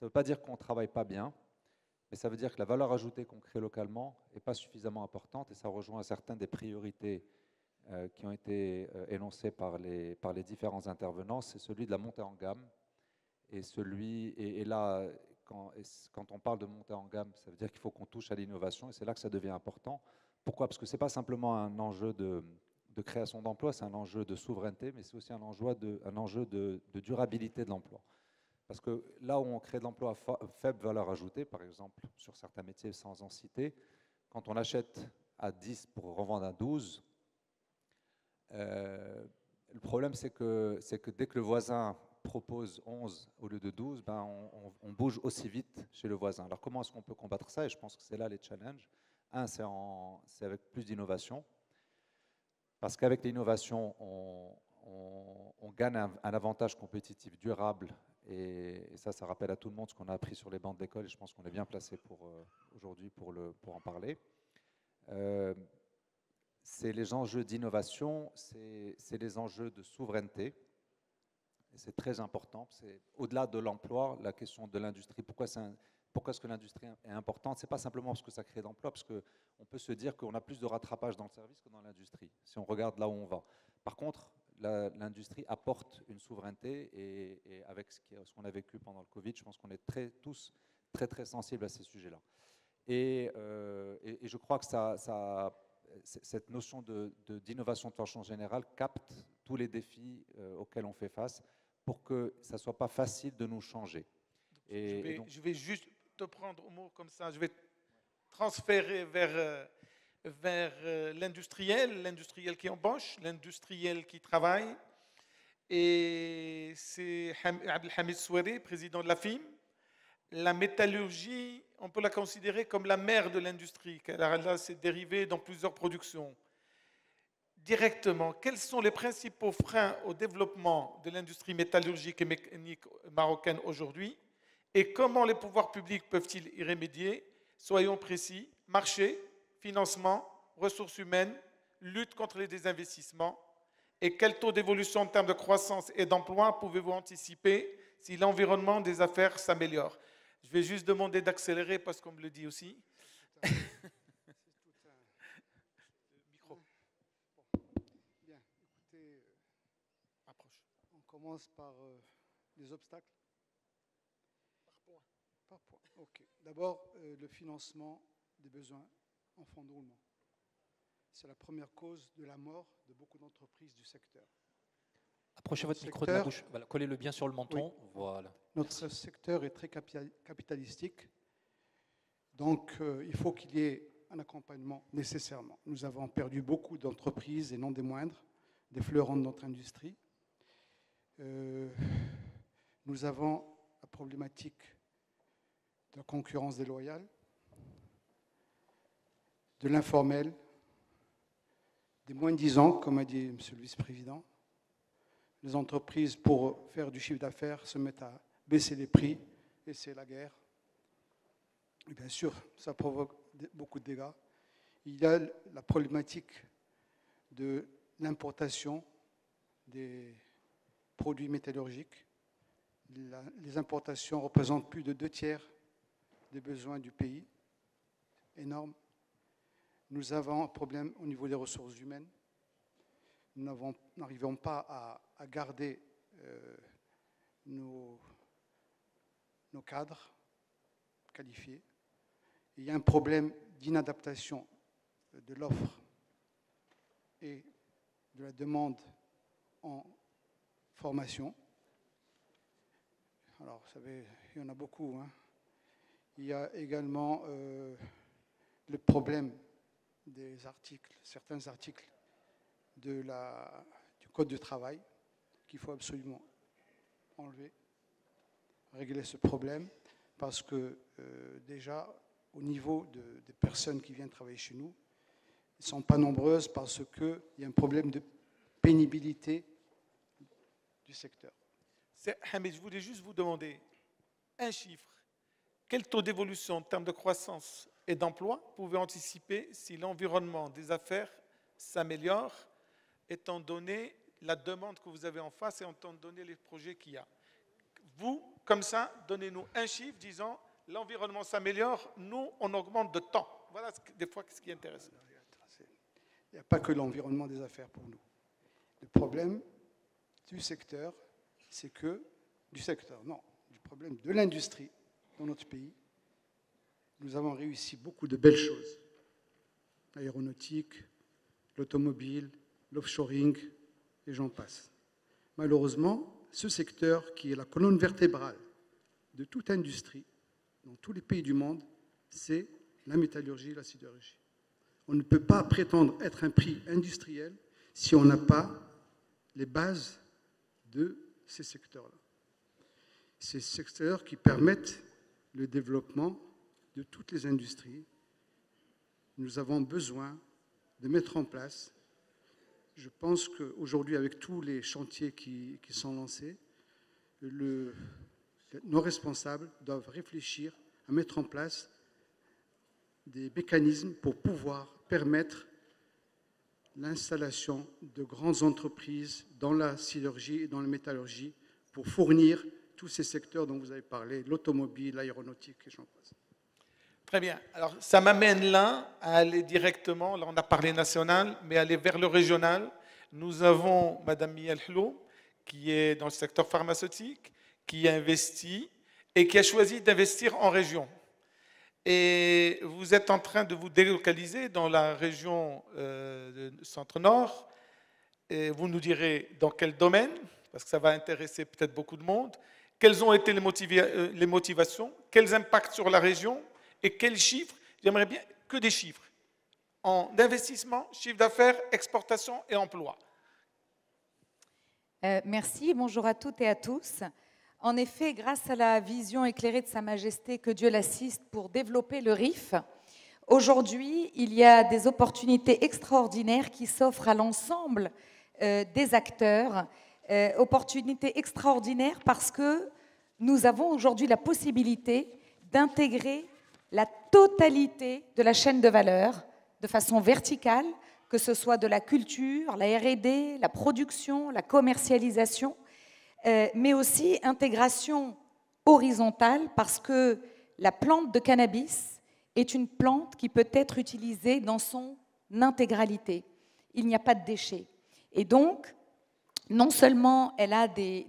ne veut pas dire qu'on ne travaille pas bien, mais ça veut dire que la valeur ajoutée qu'on crée localement n'est pas suffisamment importante, et ça rejoint certaines des priorités qui ont été énoncées par les différents intervenants. C'est celui de la montée en gamme. Et là, quand on parle de montée en gamme, ça veut dire qu'il faut qu'on touche à l'innovation, et c'est là que ça devient important. Pourquoi? Parce que ce n'est pas simplement un enjeu de création d'emplois, c'est un enjeu de souveraineté, mais c'est aussi un enjeu de durabilité de l'emploi. Parce que là où on crée de l'emploi à faible valeur ajoutée, par exemple sur certains métiers sans en citer, quand on achète à 10 pour revendre à 12, le problème c'est que dès que le voisin propose 11 au lieu de 12, ben on bouge aussi vite chez le voisin. Alors comment est-ce qu'on peut combattre ça? Et je pense que c'est là les challenges. Un, c'est avec plus d'innovation. Parce qu'avec l'innovation, on gagne un avantage compétitif durable. Et ça rappelle à tout le monde ce qu'on a appris sur les bancs de l'école. Et je pense qu'on est bien placé aujourd'hui pour en parler. C'est les enjeux d'innovation, c'est les enjeux de souveraineté. Et c'est très important. C'est au-delà de l'emploi, la question de l'industrie. Pourquoi est-ce que l'industrie est importante? Ce n'est pas simplement parce que ça crée d'emplois, parce qu'on peut se dire qu'on a plus de rattrapage dans le service que dans l'industrie, si on regarde là où on va. Par contre, l'industrie apporte une souveraineté, et avec ce qu'on a vécu pendant le Covid, je pense qu'on est tous très, très sensibles à ces sujets-là. Et je crois que cette notion d'innovation de façon générale capte tous les défis auxquels on fait face pour que ça ne soit pas facile de nous changer. Je vais juste te prendre au mot comme ça, je vais transférer vers l'industriel qui embauche, l'industriel qui travaille. Et c'est Abdelhamid Souare, président de la FIM. La métallurgie, on peut la considérer comme la mère de l'industrie, car elle a ses dérivés dans plusieurs productions. Directement, quels sont les principaux freins au développement de l'industrie métallurgique et mécanique marocaine aujourd'hui, et comment les pouvoirs publics peuvent-ils y remédier? Soyons précis: marché, financement, ressources humaines, lutte contre les désinvestissements. Et quel taux d'évolution en termes de croissance et d'emploi pouvez-vous anticiper si l'environnement des affaires s'améliore? Je vais juste demander d'accélérer parce qu'on me le dit aussi. Micro. Bien, écoutez, approche. On commence par les obstacles. Par point. Par point, ok. D'abord, le financement des besoins en fonds de roulement. C'est la première cause de la mort de beaucoup d'entreprises du secteur. Approchez votre micro de la bouche. Voilà, collez-le bien sur le menton. Oui. Voilà. Notre secteur est très capitalistique, donc il faut qu'il y ait un accompagnement nécessairement. Nous avons perdu beaucoup d'entreprises, et non des moindres, des fleurons de notre industrie. Nous avons la problématique de la concurrence déloyale, de l'informel, des moins-disants, comme a dit M. le vice-président. Les entreprises, pour faire du chiffre d'affaires, se mettent à baisser les prix, et c'est la guerre. Et bien sûr, ça provoque beaucoup de dégâts. Il y a la problématique de l'importation des produits métallurgiques. Les importations représentent plus de 2/3 des besoins du pays. Énorme. Nous avons un problème au niveau des ressources humaines. Nous n'arrivons pas à garder nos cadres qualifiés. Il y a un problème d'inadaptation de l'offre et de la demande en formation. Alors, vous savez, il y en a beaucoup. Hein. Il y a également le problème certains articles du Code du travail qu'il faut absolument enlever, régler ce problème, parce que déjà, au niveau des personnes qui viennent travailler chez nous, elles ne sont pas nombreuses parce qu'il y a un problème de pénibilité du secteur. Hamid, je voulais juste vous demander un chiffre. Quel taux d'évolution en termes de croissance et d'emploi pouvez anticiper si l'environnement des affaires s'améliore, étant donné la demande que vous avez en face et étant donné les projets qu'il y a? Vous, comme ça, donnez-nous un chiffre disant l'environnement s'améliore, nous, on augmente de temps. Voilà des fois ce qui est intéressant. Il n'y a pas que l'environnement des affaires pour nous. Le problème du secteur, c'est que, du problème de l'industrie dans notre pays, nous avons réussi beaucoup de belles choses. L'aéronautique, l'automobile, l'offshoring, et j'en passe. Malheureusement, ce secteur qui est la colonne vertébrale de toute industrie, dans tous les pays du monde, c'est la métallurgie et la sidérurgie. On ne peut pas prétendre être un prix industriel si on n'a pas les bases de ces secteurs-là. Ces secteurs qui permettent le développement de toutes les industries. Nous avons besoin de mettre en place, je pense qu'aujourd'hui, avec tous les chantiers qui sont lancés, nos responsables doivent réfléchir à mettre en place des mécanismes pour pouvoir permettre l'installation de grandes entreprises dans la sidérurgie et dans la métallurgie pour fournir tous ces secteurs dont vous avez parlé, l'automobile, l'aéronautique et j'en passe. Très bien. Alors, ça m'amène là à aller directement, là on a parlé national, mais aller vers le régional. Nous avons Mme Mia Hello, qui est dans le secteur pharmaceutique, qui a investi et qui a choisi d'investir en région. Et vous êtes en train de vous délocaliser dans la région centre-nord. Et vous nous direz dans quel domaine, parce que ça va intéresser peut-être beaucoup de monde. Quelles ont été les motivations, quels impacts sur la région et quels chiffres? J'aimerais bien que des chiffres en investissement, chiffre d'affaires, exportation et emploi. Merci, bonjour à toutes et à tous. En effet, grâce à la vision éclairée de Sa Majesté, que Dieu l'assiste, pour développer le RIF, aujourd'hui, il y a des opportunités extraordinaires qui s'offrent à l'ensemble des acteurs. Opportunités extraordinaires parce que nous avons aujourd'hui la possibilité d'intégrer la totalité de la chaîne de valeur de façon verticale, que ce soit de la culture, la R&D, la production, la commercialisation, mais aussi intégration horizontale parce que la plante de cannabis est une plante qui peut être utilisée dans son intégralité. Il n'y a pas de déchets. Et donc, non seulement elle a des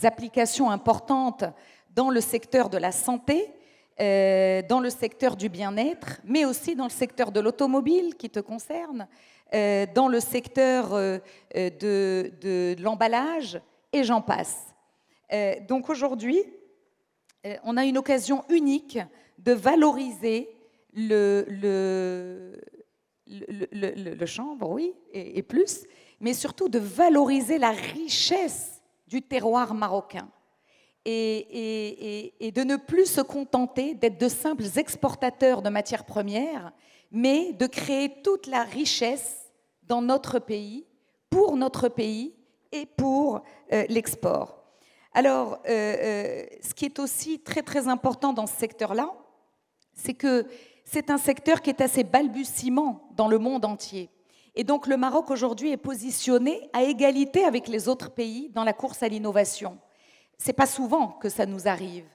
applications importantes dans le secteur de la santé, dans le secteur du bien-être, mais aussi dans le secteur de l'automobile qui te concerne, dans le secteur de l'emballage, et j'en passe. Donc aujourd'hui, on a une occasion unique de valoriser le chanvre, oui, et plus, mais surtout de valoriser la richesse du terroir marocain et de ne plus se contenter d'être de simples exportateurs de matières premières, mais de créer toute la richesse dans notre pays, pour notre pays et pour l'export. Alors, ce qui est aussi très très important dans ce secteur-là, c'est que c'est un secteur qui est assez balbutiement dans le monde entier. Et donc le Maroc aujourd'hui est positionné à égalité avec les autres pays dans la course à l'innovation. Ce n'est pas souvent que ça nous arrive.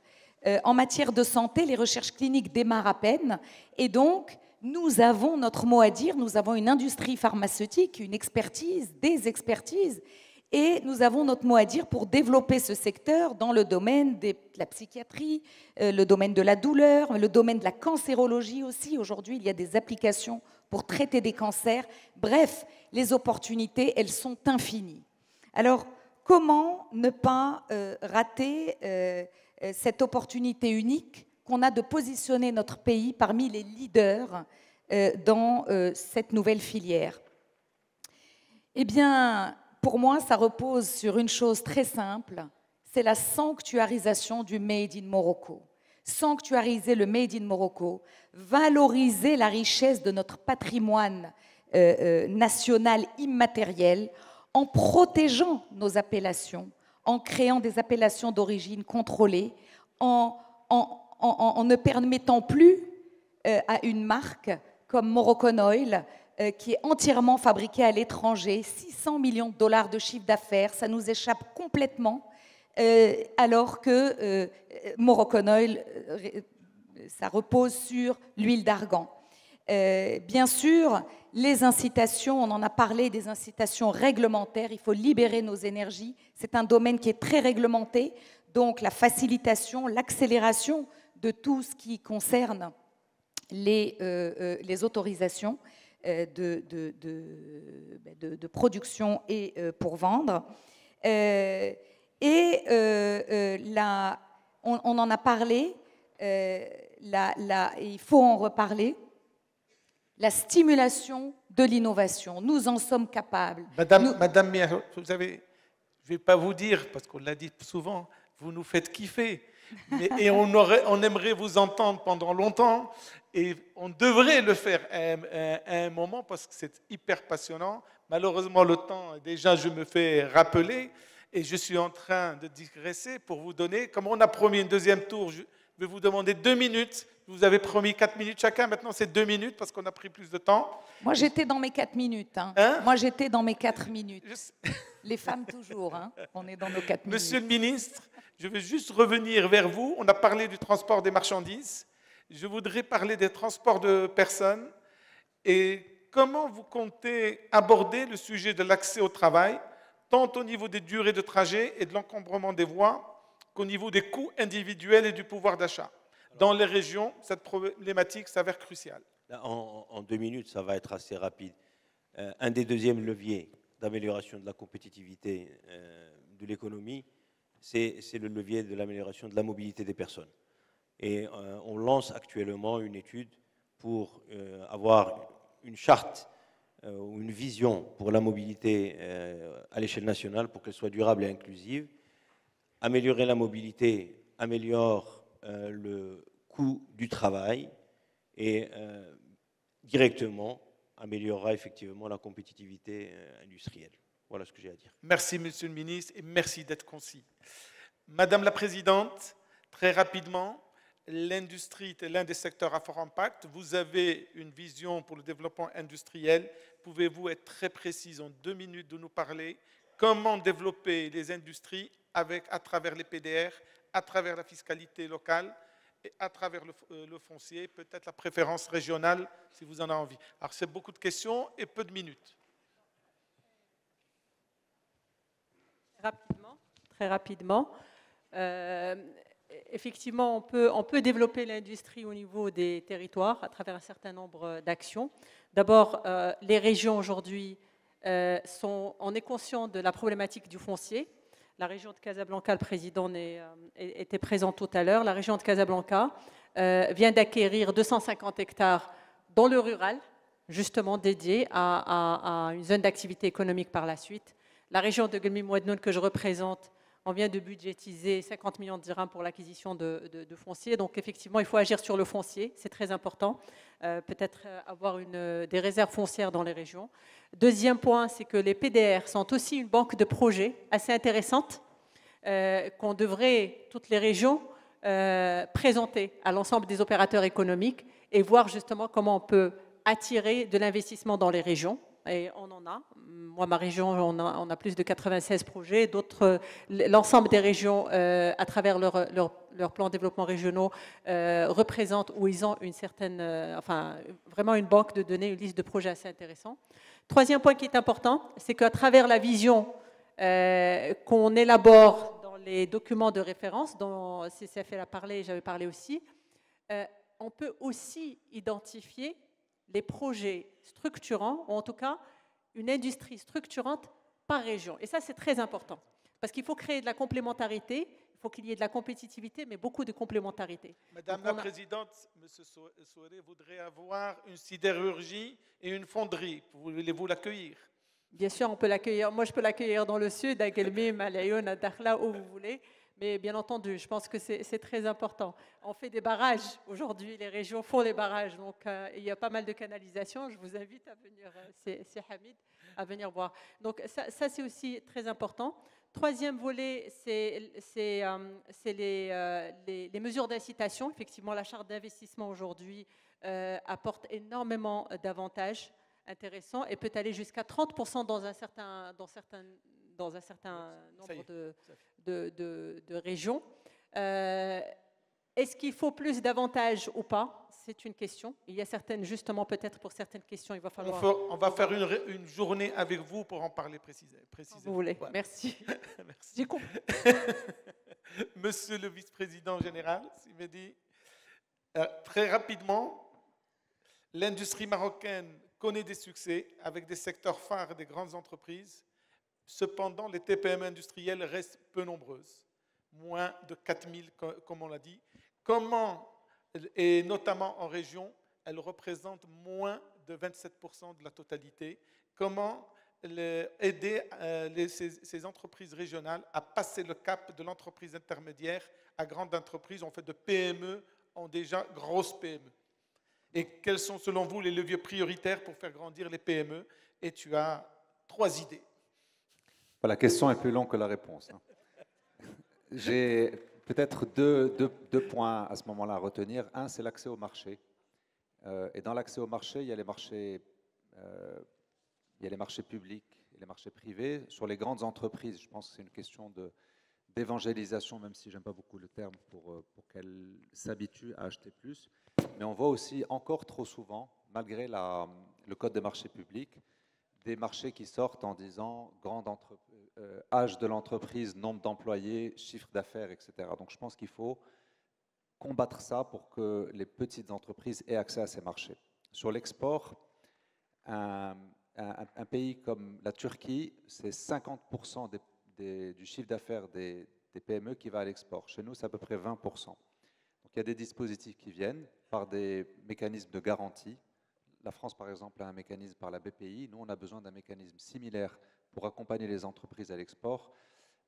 En matière de santé, les recherches cliniques démarrent à peine et donc nous avons notre mot à dire, nous avons une industrie pharmaceutique, une expertise, des expertises et nous avons notre mot à dire pour développer ce secteur dans le domaine de la psychiatrie, le domaine de la douleur, le domaine de la cancérologie aussi. Aujourd'hui, il y a des applications pour traiter des cancers. Bref, les opportunités, elles sont infinies. Alors, comment ne pas rater cette opportunité unique qu'on a de positionner notre pays parmi les leaders dans cette nouvelle filière? Eh bien, pour moi, ça repose sur une chose très simple, c'est la sanctuarisation du Made in Morocco. Sanctuariser le Made in Morocco, valoriser la richesse de notre patrimoine national immatériel en protégeant nos appellations, en créant des appellations d'origine contrôlée, en ne permettant plus à une marque comme Moroccan Oil, qui est entièrement fabriquée à l'étranger, 600 millions de dollars de chiffre d'affaires, ça nous échappe complètement, alors que Moroccan Oil, ça repose sur l'huile d'argan. Bien sûr, les incitations, on en a parlé, des incitations réglementaires, il faut libérer nos énergies, c'est un domaine qui est très réglementé, donc la facilitation, l'accélération de tout ce qui concerne les autorisations de production et pour vendre. On en a parlé, il faut en reparler, la stimulation de l'innovation. Nous en sommes capables. Madame Mia, vous savez, je ne vais pas vous dire, parce qu'on l'a dit souvent, vous nous faites kiffer. Et on aimerait vous entendre pendant longtemps. Et on devrait le faire à un moment parce que c'est hyper passionnant. Malheureusement, le temps, déjà, je me fais rappeler. Et je suis en train de digresser pour vous donner, comme on a promis un deuxième tour, je vais vous demander 2 minutes. Vous avez promis 4 minutes chacun, maintenant c'est 2 minutes parce qu'on a pris plus de temps. Moi j'étais dans mes 4 minutes. Hein. Moi j'étais dans mes 4 minutes. Les femmes toujours, hein. On est dans nos 4 minutes. Monsieur le ministre, je veux juste revenir vers vous. On a parlé du transport des marchandises. Je voudrais parler des transports de personnes. Et comment vous comptez aborder le sujet de l'accès au travail, tant au niveau des durées de trajet et de l'encombrement des voies qu'au niveau des coûts individuels et du pouvoir d'achat. Dans les régions, cette problématique s'avère cruciale. En 2 minutes, ça va être assez rapide. Un des deuxièmes leviers d'amélioration de la compétitivité de l'économie, c'est le levier de l'amélioration de la mobilité des personnes. Et on lance actuellement une étude pour avoir une charte ou une vision pour la mobilité à l'échelle nationale pour qu'elle soit durable et inclusive. Améliorer la mobilité améliore le coût du travail et directement améliorera effectivement la compétitivité industrielle. Voilà ce que j'ai à dire. Merci, Monsieur le ministre, et merci d'être concis. Madame la Présidente, très rapidement, l'industrie est l'un des secteurs à fort impact. Vous avez une vision pour le développement industriel. Pouvez-vous être très précise en 2 minutes de nous parler comment développer les industries à travers les PDR, à travers la fiscalité locale et à travers le foncier, peut-être la préférence régionale, si vous en avez envie. Alors, c'est beaucoup de questions et peu de minutes. Très rapidement. Effectivement, on peut développer l'industrie au niveau des territoires à travers un certain nombre d'actions. D'abord, les régions aujourd'hui, on est conscient de la problématique du foncier. La région de Casablanca, le président était présent tout à l'heure. La région de Casablanca vient d'acquérir 250 hectares dans le rural, justement dédié à une zone d'activité économique par la suite. La région de Guelmim-Ouadnoun que je représente, on vient de budgétiser 50 millions de dirhams pour l'acquisition de foncier. Donc effectivement, il faut agir sur le foncier, c'est très important. Peut-être avoir des réserves foncières dans les régions. Deuxième point, c'est que les PDR sont aussi une banque de projets assez intéressante qu'on devrait, toutes les régions, présenter à l'ensemble des opérateurs économiques et voir justement comment on peut attirer de l'investissement dans les régions. Et on en a. Moi, ma région, on a plus de 96 projets. D'autres, l'ensemble des régions, à travers leur plan de développement régionaux, représentent où ils ont une certaine, vraiment une banque de données, une liste de projets assez intéressants. Troisième point qui est important, c'est qu'à travers la vision qu'on élabore dans les documents de référence, dont CCFL a parlé, j'avais parlé aussi, on peut aussi identifier les projets structurants, ou en tout cas une industrie structurante par région. Et ça, c'est très important, parce qu'il faut créer de la complémentarité, il faut qu'il y ait de la compétitivité, mais beaucoup de complémentarité. Madame Donc, la Présidente, M. Souaré voudrait avoir une sidérurgie et une fonderie. Voulez-vous l'accueillir? Bien sûr, on peut l'accueillir. Moi, je peux l'accueillir dans le sud, à Guelmim, à Laayoune, à Dakhla, où vous voulez. Mais bien entendu, je pense que c'est très important. On fait des barrages. Aujourd'hui, les régions font les barrages. Donc, il y a pas mal de canalisations. Je vous invite à venir, c'est Hamid, à venir voir. Donc, ça c'est aussi très important. Troisième volet, c'est les mesures d'incitation. Effectivement, la charte d'investissement aujourd'hui apporte énormément d'avantages intéressant et peut aller jusqu'à 30% dans un certain nombre de régions. Est-ce qu'il faut plus d'avantages ou pas? C'est une question. Il y a certaines, justement, peut-être pour certaines questions, il va falloir... On va faire une journée avec vous pour en parler précisément. Vous voulez. Voilà. Merci. Merci. J'ai compris. Monsieur le vice-président général, s'il me dit, très rapidement, l'industrie marocaine connaît des succès avec des secteurs phares des grandes entreprises. Cependant, les TPM industrielles restent peu nombreuses, moins de 4000, comme on l'a dit. Comment, et notamment en région, elles représentent moins de 27% de la totalité. Comment aider ces entreprises régionales à passer le cap de l'entreprise intermédiaire à grande entreprise? En fait, de PME en déjà grosses PME. Et quels sont, selon vous, les leviers prioritaires pour faire grandir les PME? Et tu as 3 idées. La question est plus longue que la réponse. J'ai peut-être deux points à ce moment-là à retenir. Un, c'est l'accès au marché. Et dans l'accès au marché, il y a les marchés publics et les marchés privés. Sur les grandes entreprises, je pense que c'est une question d'évangélisation, même si j'aime pas beaucoup le terme, pour qu'elles s'habituent à acheter plus. Mais on voit aussi encore trop souvent, malgré le code des marchés publics, des marchés qui sortent en disant âge de l'entreprise, nombre d'employés, chiffre d'affaires, etc. Donc je pense qu'il faut combattre ça pour que les petites entreprises aient accès à ces marchés. Sur l'export, un pays comme la Turquie, c'est 50% du chiffre d'affaires des PME qui va à l'export. Chez nous, c'est à peu près 20%. Donc il y a des dispositifs qui viennent par des mécanismes de garantie. La France, par exemple, a un mécanisme par la BPI. Nous, on a besoin d'un mécanisme similaire pour accompagner les entreprises à l'export.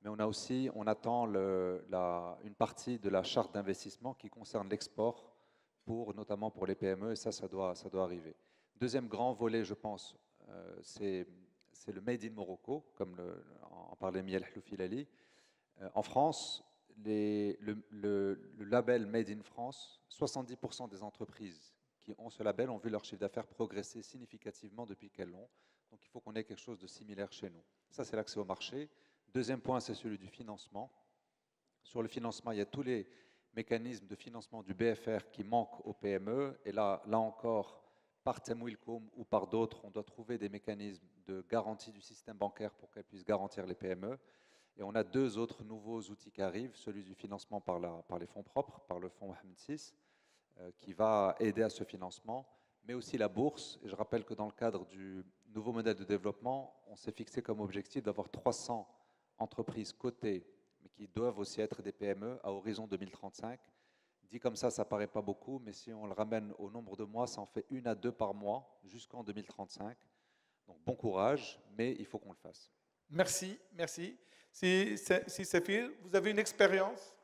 Mais on attend une partie de la charte d'investissement qui concerne l'export, notamment pour les PME, et ça doit arriver. Deuxième grand volet, je pense, c'est le Made in Morocco, comme en parlait Miel Hloufilali. En France, le label Made in France, 70% des entreprises qui ont ce label ont vu leur chiffre d'affaires progresser significativement depuis qu'elles l'ont. Donc il faut qu'on ait quelque chose de similaire chez nous. Ça, c'est l'accès au marché. Deuxième point, c'est celui du financement. Sur le financement, il y a tous les mécanismes de financement du BFR qui manquent aux PME. Et là encore, par Temwilcom ou par d'autres, on doit trouver des mécanismes de garantie du système bancaire pour qu'elles puissent garantir les PME. Et on a 2 autres nouveaux outils qui arrivent, celui du financement par les fonds propres, par le fonds Mohamed VI, qui va aider à ce financement, mais aussi la bourse. Et je rappelle que dans le cadre du nouveau modèle de développement, on s'est fixé comme objectif d'avoir 300 entreprises cotées, mais qui doivent aussi être des PME à horizon 2035. Dit comme ça ne paraît pas beaucoup, mais si on le ramène au nombre de mois, ça en fait 1 à 2 par mois jusqu'en 2035. Donc bon courage, mais il faut qu'on le fasse. Merci, merci. Si Safir, vous avez une expérience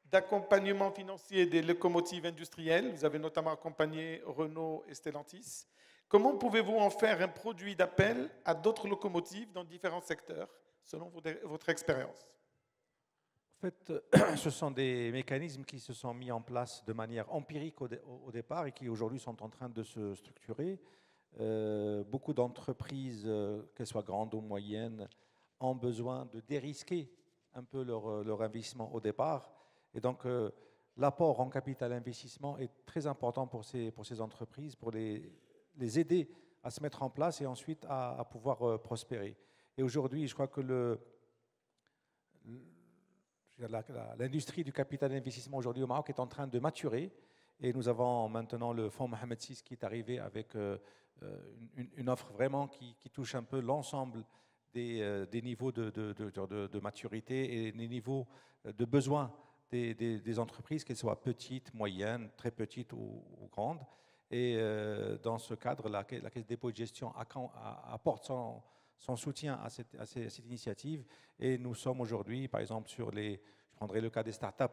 d'accompagnement financier des locomotives industrielles. Vous avez notamment accompagné Renault et Stellantis. Comment pouvez-vous en faire un produit d'appel à d'autres locomotives dans différents secteurs, selon votre expérience? En fait, ce sont des mécanismes qui se sont mis en place de manière empirique au départ et qui aujourd'hui sont en train de se structurer. Beaucoup d'entreprises, qu'elles soient grandes ou moyennes, ont besoin de dérisquer un peu leur investissement au départ. Et donc, l'apport en capital investissement est très important pour ces entreprises, pour les aider à se mettre en place et ensuite à pouvoir prospérer. Et aujourd'hui, je crois que l'industrie du capital d'investissement aujourd'hui au Maroc est en train de maturer. Et nous avons maintenant le fonds Mohamed VI qui est arrivé avec une offre vraiment qui touche un peu l'ensemble des niveaux de maturité et des niveaux de besoin des entreprises, qu'elles soient petites, moyennes, très petites ou grandes. Et dans ce cadre, la Caisse des dépôts et de gestion apporte son soutien à cette initiative. Et nous sommes aujourd'hui, par exemple, je prendrai le cas des startups,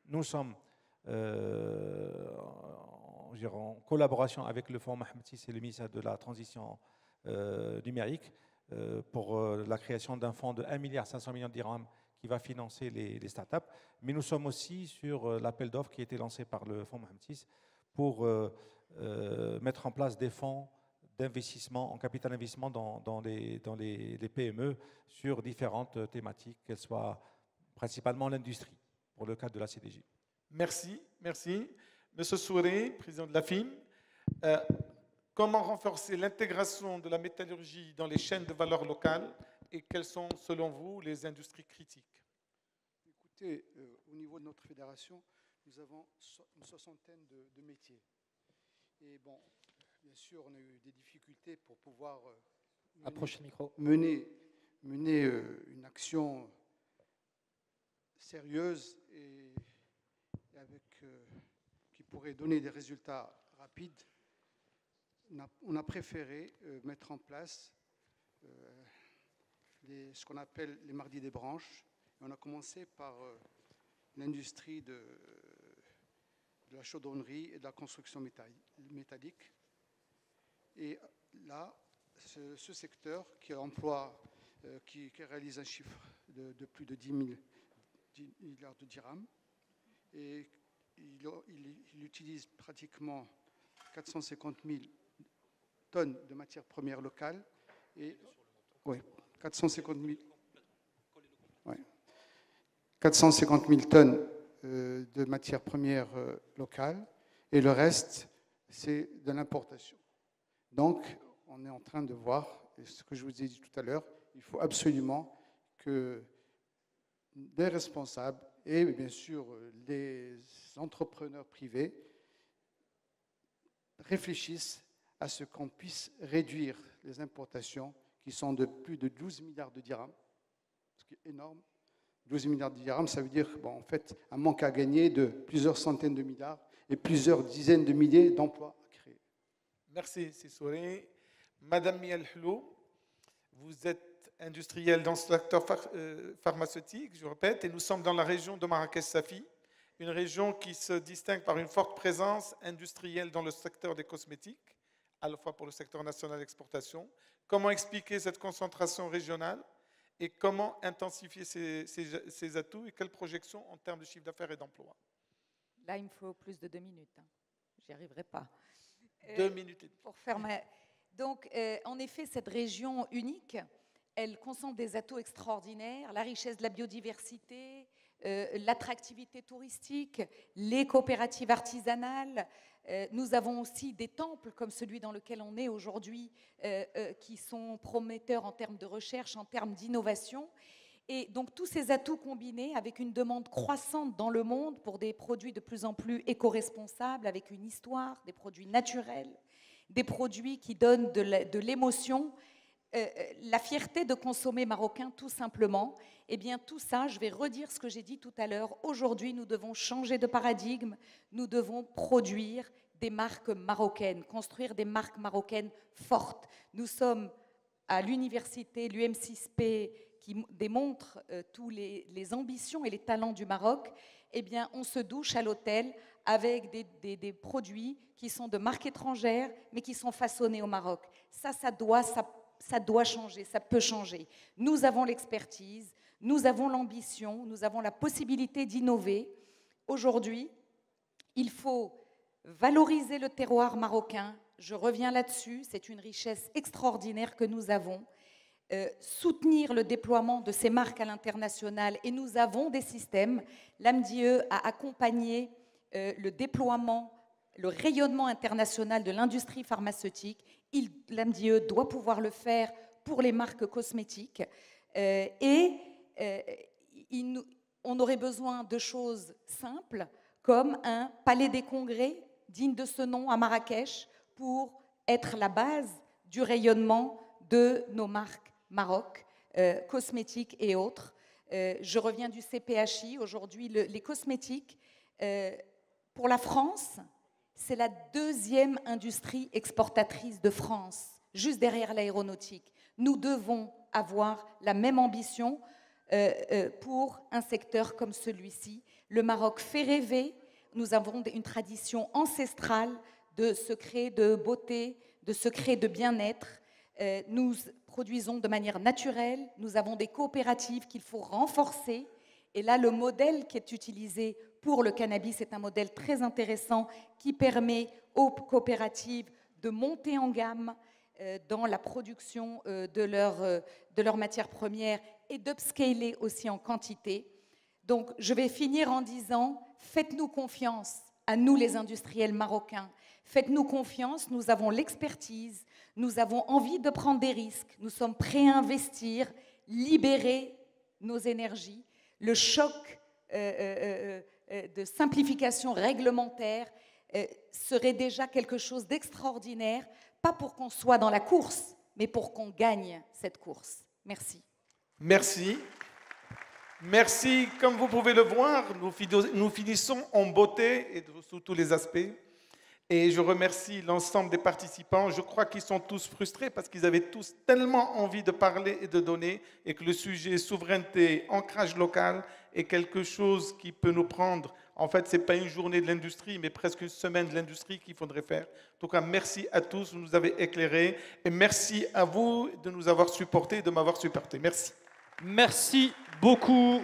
nous sommes en collaboration avec le Fonds Mohamed VI et le ministère de la Transition numérique pour la création d'un fonds de 1,5 milliard de dirhams qui va financer les startups. Mais nous sommes aussi sur l'appel d'offres qui a été lancé par le Fonds Mohamed VI pour mettre en place des fonds d'investissement, en capital investissement dans les PME sur différentes thématiques, qu'elles soient principalement l'industrie, pour le cadre de la CDG. Merci, merci. Monsieur Souré, président de la FIM, comment renforcer l'intégration de la métallurgie dans les chaînes de valeur locales et quelles sont, selon vous, les industries critiques? Écoutez, au niveau de notre fédération, nous avons une soixantaine de métiers. Et bon, bien sûr, on a eu des difficultés pour pouvoir mener une action sérieuse et qui pourrait donner des résultats rapides. On a préféré mettre en place ce qu'on appelle les mardis des branches. Et on a commencé par l'industrie de la chaudronnerie et de la construction métallique. Et là, ce secteur qui emploie, qui réalise un chiffre de plus de 10 milliards de dirhams, et il utilise pratiquement 450 000 tonnes de matières premières locales et 450 000 tonnes de matières premières locales et le reste, c'est de l'importation. Donc, on est en train de voir, et ce que je vous ai dit tout à l'heure, il faut absolument que des responsables et bien sûr les entrepreneurs privés réfléchissent à ce qu'on puisse réduire les importations qui sont de plus de 12 milliards de dirhams, ce qui est énorme. 12 milliards de dirhams, ça veut dire en fait un manque à gagner de plusieurs centaines de milliards et plusieurs dizaines de milliers d'emplois à créer. Merci, Sissouré. Madame Miel Hlou, vous êtes industrielle dans ce secteur pharmaceutique, je répète, et nous sommes dans la région de Marrakech-Safi, une région qui se distingue par une forte présence industrielle dans le secteur des cosmétiques, à la fois pour le secteur national d'exportation. Comment expliquer cette concentration régionale et comment intensifier ces atouts et quelles projections en termes de chiffre d'affaires et d'emploi? Là, il me faut plus de 2 minutes. J'y arriverai pas. 2 minutes. Pour faire Donc, en effet, cette région unique, elle concentre des atouts extraordinaires, la richesse de la biodiversité, l'attractivité touristique, les coopératives artisanales. Nous avons aussi des temples comme celui dans lequel on est aujourd'hui qui sont prometteurs en termes de recherche, en termes d'innovation. Et donc tous ces atouts combinés avec une demande croissante dans le monde pour des produits de plus en plus éco-responsables, avec une histoire, des produits naturels, des produits qui donnent de l'émotion, la fierté de consommer marocain tout simplement. Eh bien tout ça, je vais redire ce que j'ai dit tout à l'heure. Aujourd'hui, nous devons changer de paradigme, nous devons produire des marques marocaines, construire des marques marocaines fortes. Nous sommes à l'université, l'UM6P, qui démontre tous les ambitions et les talents du Maroc. Eh bien, on se douche à l'hôtel avec des produits qui sont de marques étrangères, mais qui sont façonnés au Maroc. Ça doit changer, ça peut changer. Nous avons l'expertise, nous avons l'ambition, nous avons la possibilité d'innover. Aujourd'hui, il faut valoriser le terroir marocain. Je reviens là-dessus, c'est une richesse extraordinaire que nous avons. Soutenir le déploiement de ces marques à l'international, et nous avons des systèmes. L'AMDIE a accompagné le déploiement, le rayonnement international de l'industrie pharmaceutique. L'AMDIE doit pouvoir le faire pour les marques cosmétiques. On aurait besoin de choses simples, comme un palais des congrès digne de ce nom à Marrakech, pour être la base du rayonnement de nos marques Maroc, cosmétiques et autres. Je reviens du CPHI. Aujourd'hui, les cosmétiques, pour la France, c'est la deuxième industrie exportatrice de France, juste derrière l'aéronautique. Nous devons avoir la même ambition pour un secteur comme celui-ci. Le Maroc fait rêver. Nous avons une tradition ancestrale de secrets de beauté, de secrets de bien-être. Nous produisons de manière naturelle. Nous avons des coopératives qu'il faut renforcer. Et là, le modèle qui est utilisé pour le cannabis est un modèle très intéressant qui permet aux coopératives de monter en gamme dans la production de leurs matières premières et d'upscaler aussi en quantité. Donc, je vais finir en disant, faites-nous confiance, à nous les industriels marocains. Faites-nous confiance, nous avons l'expertise, nous avons envie de prendre des risques, nous sommes prêts à investir, libérer nos énergies. Le choc de simplification réglementaire serait déjà quelque chose d'extraordinaire, pas pour qu'on soit dans la course, mais pour qu'on gagne cette course. Merci. Merci. Merci. Comme vous pouvez le voir, nous finissons en beauté et sous tous les aspects. Et je remercie l'ensemble des participants. Je crois qu'ils sont tous frustrés parce qu'ils avaient tous tellement envie de parler et de donner et que le sujet souveraineté, ancrage local est quelque chose qui peut nous prendre. En fait, ce n'est pas une journée de l'industrie, mais presque une semaine de l'industrie qu'il faudrait faire. En tout cas, merci à tous, vous nous avez éclairés. Et merci à vous de nous avoir supportés et de m'avoir supporté. Merci. Merci beaucoup.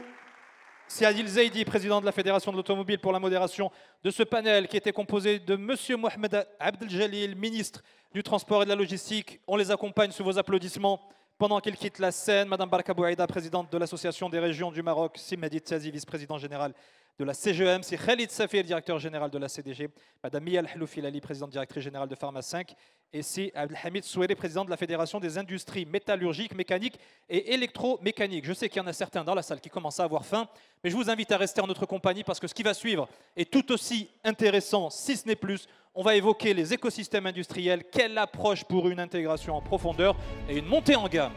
C'est Adil Zaidi, président de la Fédération de l'Automobile, pour la modération de ce panel qui était composé de M. Mohamed Abdeljalil, ministre du Transport et de la Logistique. On les accompagne sous vos applaudissements pendant qu'ils quittent la scène. Mme Barka Bouaïda, présidente de l'Association des régions du Maroc. Si Mehdi Tzazi, vice-président général de la CGM. C'est Khalid Safir, directeur général de la CDG. Mme Mia Al-Haloufilali, présidente directrice générale de Pharma 5. Et c'est Abdelhamid Soueri, président de la Fédération des industries métallurgiques, mécaniques et électromécaniques. Je sais qu'il y en a certains dans la salle qui commencent à avoir faim, mais je vous invite à rester en notre compagnie parce que ce qui va suivre est tout aussi intéressant, si ce n'est plus. On va évoquer les écosystèmes industriels, quelle approche pour une intégration en profondeur et une montée en gamme.